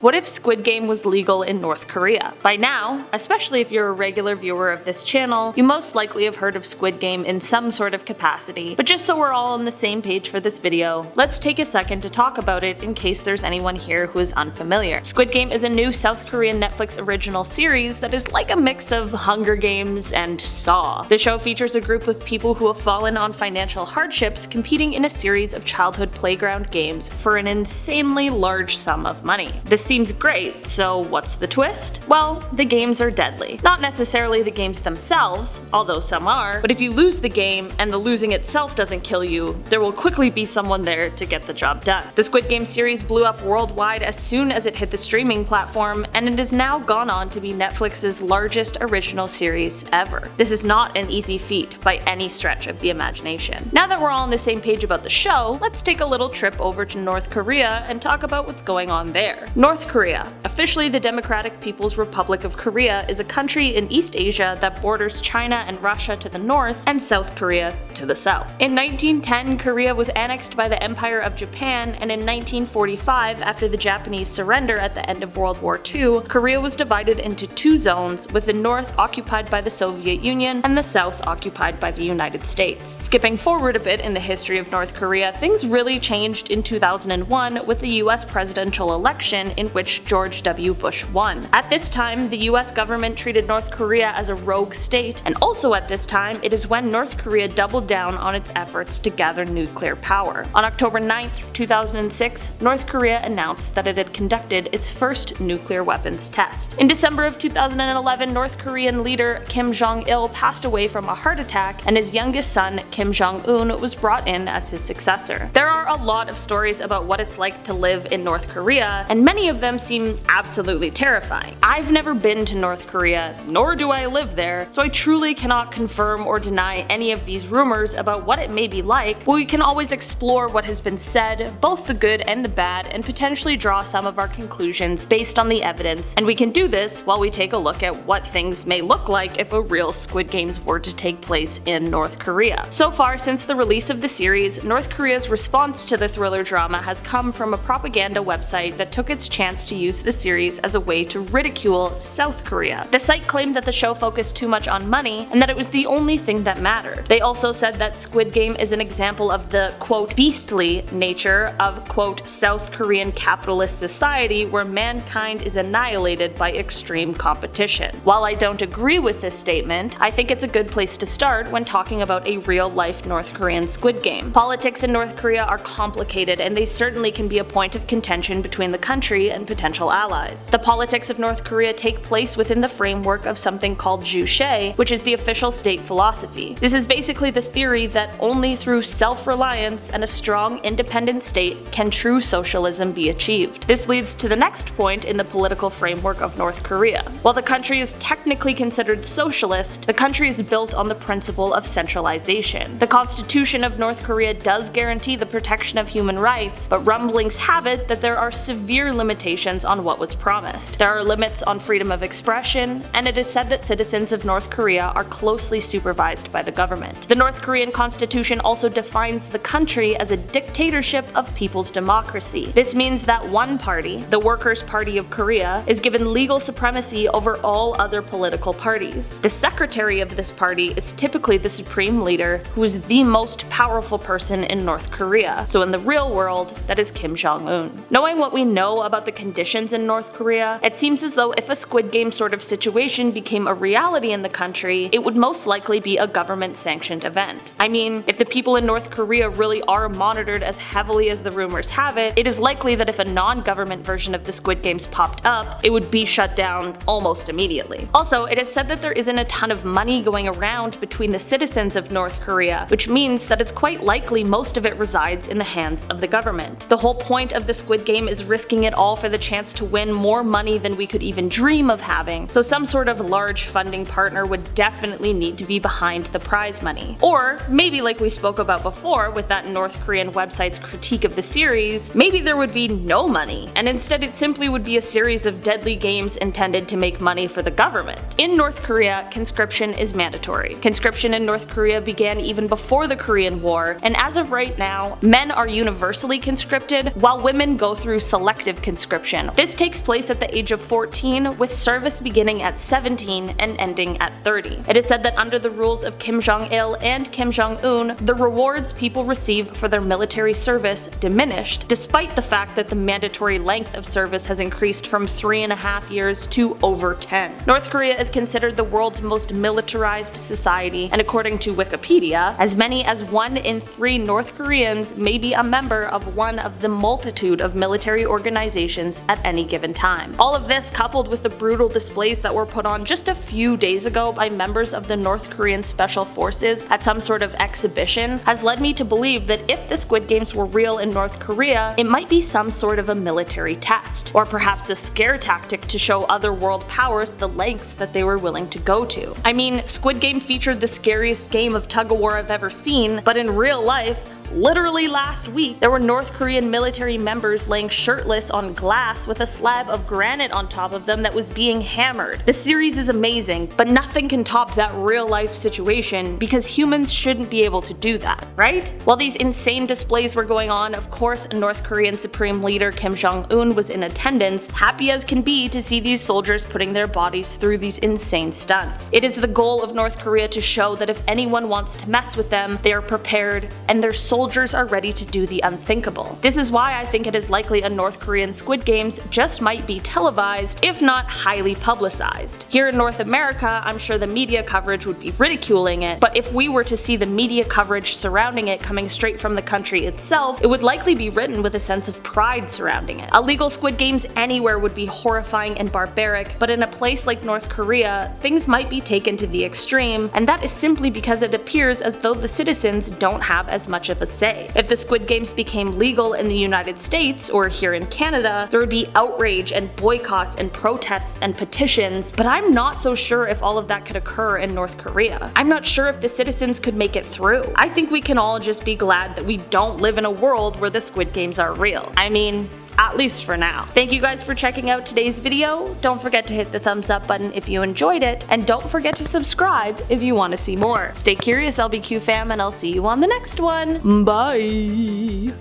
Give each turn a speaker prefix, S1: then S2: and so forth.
S1: What if Squid Game was legal in North Korea? By now, especially if you're a regular viewer of this channel, you most likely have heard of Squid Game in some sort of capacity, but just so we're all on the same page for this video, let's take a second to talk about it in case there's anyone here who is unfamiliar. Squid Game is a new South Korean Netflix original series that is like a mix of Hunger Games and Saw. The show features a group of people who have fallen on financial hardships competing in a series of childhood playground games for an insanely large sum of money. This seems great, so what's the twist? Well, the games are deadly. Not necessarily the games themselves, although some are, but if you lose the game and the losing itself doesn't kill you, there will quickly be someone there to get the job done. The Squid Game series blew up worldwide as soon as it hit the streaming platform, and it has now gone on to be Netflix's largest original series ever. This is not an easy feat by any stretch of the imagination. Now that we're all on the same page about the show, let's take a little trip over to North Korea and talk about what's going on there. North Korea, officially the Democratic People's Republic of Korea, is a country in East Asia that borders China and Russia to the north and South Korea to the south. In 1910, Korea was annexed by the Empire of Japan, and in 1945, after the Japanese surrender at the end of World War II, Korea was divided into two zones, with the north occupied by the Soviet Union and the south occupied by the United States. Skipping forward a bit in the history of North Korea, things really changed in 2001 with the US presidential election in which George W. Bush won. At this time, the US government treated North Korea as a rogue state, and also at this time, it is when North Korea doubled down on its efforts to gather nuclear power. On October 9, 2006, North Korea announced that it had conducted its first nuclear weapons test. In December of 2011, North Korean leader Kim Jong-il passed away from a heart attack, and his youngest son, Kim Jong-un, was brought in as his successor. There are a lot of stories about what it's like to live in North Korea, and many of them seem absolutely terrifying. I've never been to North Korea, nor do I live there, so I truly cannot confirm or deny any of these rumors about what it may be like, but we can always explore what has been said, both the good and the bad, and potentially draw some of our conclusions based on the evidence, and we can do this while we take a look at what things may look like if a real Squid Games were to take place in North Korea. So far, since the release of the series, North Korea's response to the thriller drama has come from a propaganda website that took its chance to use the series as a way to ridicule South Korea. The site claimed that the show focused too much on money and that it was the only thing that mattered. They also said that Squid Game is an example of the, quote, beastly nature of, quote, South Korean capitalist society where mankind is annihilated by extreme competition. While I don't agree with this statement, I think it's a good place to start when talking about a real-life North Korean Squid Game. Politics in North Korea are complicated, and they certainly can be a point of contention between the country and potential allies. The politics of North Korea take place within the framework of something called Juche, which is the official state philosophy. This is basically the theory that only through self-reliance and a strong independent state can true socialism be achieved. This leads to the next point in the political framework of North Korea. While the country is technically considered socialist, the country is built on the principle of centralization. The Constitution of North Korea does guarantee the protection of human rights, but rumblings have it that there are severe limitations on what was promised. There are limits on freedom of expression, and it is said that citizens of North Korea are closely supervised by the government. The North Korean Constitution also defines the country as a dictatorship of people's democracy. This means that one party, the Workers' Party of Korea, is given legal supremacy over all other political parties. The secretary of this party is typically the supreme leader, who is the most powerful person in North Korea. So in the real world, that is Kim Jong-un. Knowing what we know about the conditions in North Korea, it seems as though if a Squid Game sort of situation became a reality in the country, it would most likely be a government-sanctioned event. I mean, if the people in North Korea really are monitored as heavily as the rumors have it, it is likely that if a non-government version of the Squid Games popped up, it would be shut down almost immediately. Also, it is said that there isn't a ton of money going around between the citizens of North Korea, which means that it's quite likely most of it resides in the hands of the government. The whole point of the Squid Game is risking it all for the chance to win more money than we could even dream of having, so some sort of large funding partner would definitely need to be behind the prize money. Or maybe, like we spoke about before with that North Korean website's critique of the series, maybe there would be no money, and instead it simply would be a series of deadly games intended to make money for the government. In North Korea, conscription is mandatory. Conscription in North Korea began even before the Korean War, and as of right now, men are universally conscripted, while women go through selective conscription description. This takes place at the age of 14, with service beginning at 17 and ending at 30. It is said that under the rules of Kim Jong-il and Kim Jong-un, the rewards people receive for their military service diminished, despite the fact that the mandatory length of service has increased from 3.5 years to over 10. North Korea is considered the world's most militarized society, and according to Wikipedia, as many as 1 in 3 North Koreans may be a member of one of the multitude of military organizations at any given time. All of this, coupled with the brutal displays that were put on just a few days ago by members of the North Korean Special Forces at some sort of exhibition, has led me to believe that if the Squid Games were real in North Korea, it might be some sort of a military test, or perhaps a scare tactic to show other world powers the lengths that they were willing to go to. I mean, Squid Game featured the scariest game of tug-of-war I've ever seen, but in real life, literally last week, there were North Korean military members laying shirtless on glass with a slab of granite on top of them that was being hammered. The series is amazing, but nothing can top that real-life situation because humans shouldn't be able to do that, right? While these insane displays were going on, of course, North Korean Supreme Leader Kim Jong-un was in attendance, happy as can be to see these soldiers putting their bodies through these insane stunts. It is the goal of North Korea to show that if anyone wants to mess with them, they are prepared and their soldiers are ready to do the unthinkable. This is why I think it is likely a North Korean Squid Games just might be televised, if not highly publicized. Here in North America, I'm sure the media coverage would be ridiculing it, but if we were to see the media coverage surrounding it coming straight from the country itself, it would likely be written with a sense of pride surrounding it. Illegal Squid Games anywhere would be horrifying and barbaric, but in a place like North Korea, things might be taken to the extreme, and that is simply because it appears as though the citizens don't have as much of a say. If the Squid Games became legal in the United States or here in Canada, there would be outrage and boycotts and protests and petitions, but I'm not so sure if all of that could occur in North Korea. I'm not sure if the citizens could make it through. I think we can all just be glad that we don't live in a world where the Squid Games are real. I mean, at least for now. Thank you guys for checking out today's video. Don't forget to hit the thumbs up button if you enjoyed it, and don't forget to subscribe if you want to see more. Stay curious, LBQ fam, and I'll see you on the next one. Bye!